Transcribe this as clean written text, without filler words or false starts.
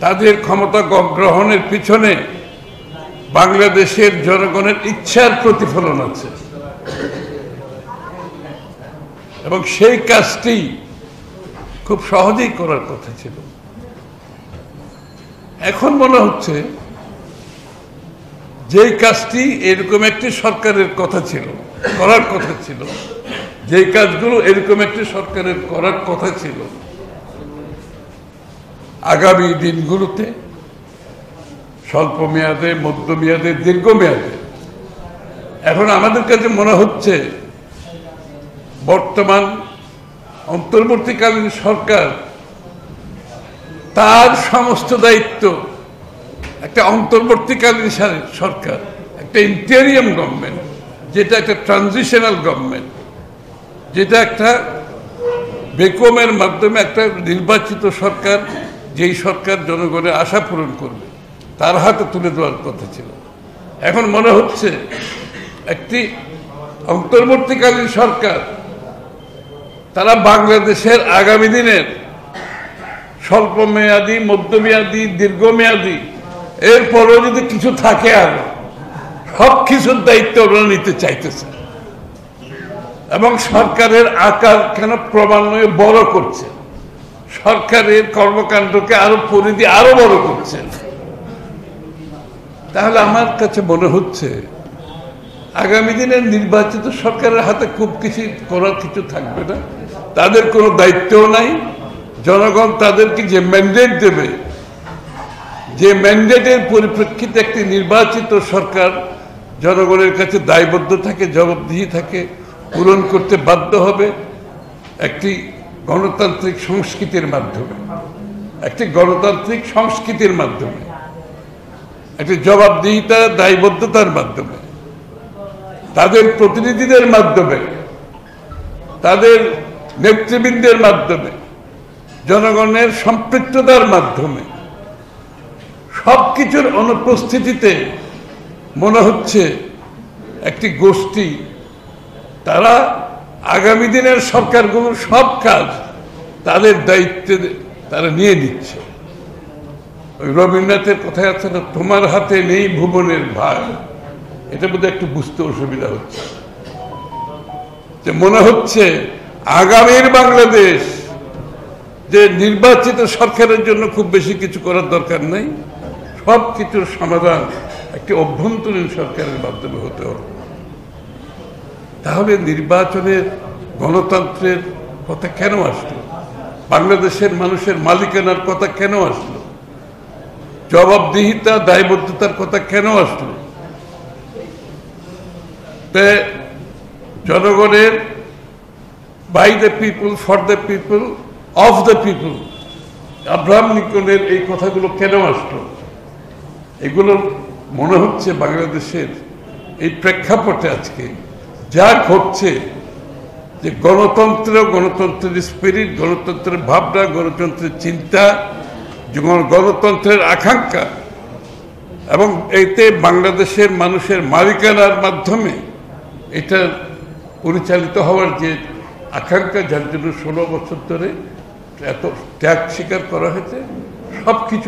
তাদের ক্ষমতা গ্রহণের পিছনে বাংলাদেশের জনগণের ইচ্ছার প্রতিফলন আছে এবং সেই কাজটি খুব সহজেই করার কথা ছিল। এখন মনে হচ্ছে যেই কাজটি এরকম একটি সরকারের কথা ছিল, করার কথা ছিল, যেই কাজগুলো এরকম একটি সরকারের করার কথা ছিল, আগামী দিনগুলোতে স্বল্প মেয়াদে, মধ্যমেয়াদে, দীর্ঘমেয়াদে এখন আমাদের কাছে মনে হচ্ছে বর্তমান অন্তর্বর্তীকালীন সরকার তার সমস্ত দায়িত্ব একটা অন্তর্বর্তীকালীন সরকার, একটা ইন্টেরিয়াম গভর্নমেন্ট, যেটা একটা ট্রানজিশনাল গভর্নমেন্ট, যেটা একটা বেকমের মাধ্যমে একটা নির্বাচিত সরকার, যেই সরকার জনগণের আশা পূরণ করবে, তার হাতে তুলে দেওয়ার কথা ছিল। এখন মনে হচ্ছে একটি অন্তর্বর্তীকালীন সরকার তারা বাংলাদেশের আগামী দিনের স্বল্পমেয়াদী, মধ্যমেয়াদী, দীর্ঘমেয়াদী, এরপরেও যদি কিছু থাকে আর সব কিছুর দায়িত্ব ওরা নিতে চাইতেছে এবং সরকারের আকার কেন ক্রমান্বয়ে বড় করছে, সরকারের কর্মকাণ্ডকে আরো পরিধি আরো বড় করছে। তাহলে আমার কাছে মনে হচ্ছে আগামী দিনের নির্বাচিত সরকারের হাতে খুব কিছু করার কিছু থাকবে না, তাদের কোনো দায়িত্বও নাই। জনগণ তাদেরকে যে ম্যান্ডেট দেবে, যে ম্যান্ডেটের পরিপ্রেক্ষিতে একটি নির্বাচিত সরকার জনগণের কাছে দায়বদ্ধ থাকে, জবাবদিহি থাকে, পূরণ করতে বাধ্য হবে একটি গণতান্ত্রিক সংস্কৃতির মাধ্যমে, একটি গণতান্ত্রিক সংস্কৃতির মাধ্যমে, একটি জবাবদিহিতা, দায়বদ্ধতার মাধ্যমে, তাদের প্রতিনিধিদের মাধ্যমে, তাদের নেতৃবৃন্দের মাধ্যমে, জনগণের সম্পৃক্ততার মাধ্যমে, সবকিছুর অনুপস্থিতিতে মনে হচ্ছে একটি গোষ্ঠী তারা আগামী দিনের সরকারগুলোর সব কাজ তাদের দায়িত্বে তারা নিয়ে নিচ্ছে। ওই রবীন্দ্রনাথের কথায় আছে না, তোমার হাতে নেই ভুবনের ভার, এটা বোধহয় একটু বুঝতে অসুবিধা হচ্ছে। যে মনে হচ্ছে আগামীর বাংলাদেশ যে নির্বাচিত সরকারের জন্য খুব বেশি কিছু করার দরকার নেই, সব কিছুর সমাধান একটি অভ্যন্তরীণ সরকারের মাধ্যমে হতে হবে। তাহলে নির্বাচনের গণতন্ত্রের কথা কেন আসলো? বাংলাদেশের মানুষের মালিকানার কথা কেন আসলো? জবাবদিহিতা, দায়বদ্ধতার কথা কেন আসলো? জনগণের by the people, for the people, of the people, Abraham লিঙ্কনের এই কথাগুলো কেন আসলো? এগুলো মনে হচ্ছে বাংলাদেশের এই প্রেক্ষাপটে আজকে যা ঘটছে, যে গণতন্ত্র, গণতন্ত্রের স্পিরিট, গণতন্ত্রের ভাবনা, গণতন্ত্রের চিন্তা, গণতন্ত্রের আকাঙ্ক্ষা এবং এতে বাংলাদেশের মানুষের মালিকানার মাধ্যমে এটা পরিচালিত হওয়ার যে আকাঙ্ক্ষা, যার জন্য 16 বছর ধরে এত ত্যাগ স্বীকার করা হয়েছে, সবকিছু